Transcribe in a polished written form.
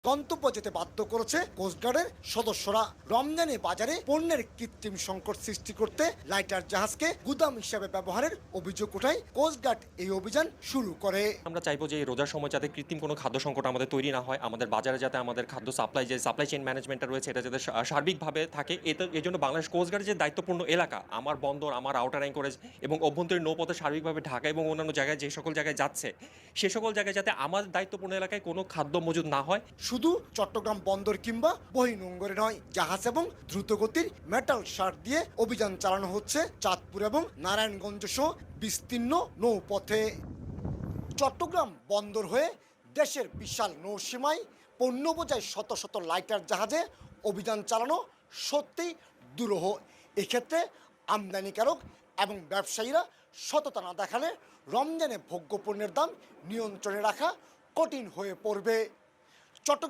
গন্তব্য যেতে বাধ্য করেছে কোস্টগার্ডের সদস্যরা। রমজানে বাজারে পণ্যের কৃত্রিম সংকট সৃষ্টি করতে লাইটার জাহাজকে গুদাম হিসেবে ব্যবহারের অভিযোগ ওঠায় কোস্টগার্ড এই অভিযান শুরু করে। আমরা চাইবো যে এই রোজার সময় যাতে কৃত্রিম কোনো খাদ্য সংকট আমাদের তৈরি না হয়, আমাদের বাজারে যাতে আমাদের খাদ্য সাপ্লাই চেইন ম্যানেজমেন্টটা রয়েছে এটা যাতে সার্বিকভাবে থাকে। এই জন্য বাংলাদেশ কোস্টগার্ডের যে দায়িত্বপূর্ণ এলাকা, আমার বন্দর, আমার আউটার অ্যাঙ্করেজ এবং অভ্যন্তরীণ নৌপথে সার্বিকভাবে ঢাকা এবং অন্যান্য জায়গায় যে সকল জায়গায় যাচ্ছে, সে সকল জায়গায় যাতে আমার দায়িত্বপূর্ণ এলাকায় কোনো খাদ্য মজুদ না হয়। শুধু চট্টগ্রাম বন্দর কিংবা বহির্নোঙরে নয়, জাহাজ এবং দ্রুতগতির মেটাল শার্ট দিয়ে অভিযান চালানো হচ্ছে চাঁদপুর এবং নারায়ণগঞ্জ সহ বিস্তীর্ণ নৌপথে। চট্টগ্রাম বন্দর হয়ে দেশের বিশাল নৌসীমায় পণ্য বোঝায় শত শত লাইটার জাহাজে অভিযান চালানো সত্যিই দুরূহ। এক্ষেত্রে আমদানিকারক এবং ব্যবসায়ীরা সততা না দেখালে রমজানে ভোগ্য পণ্যের দাম নিয়ন্ত্রণে রাখা কঠিন হয়ে পড়বে।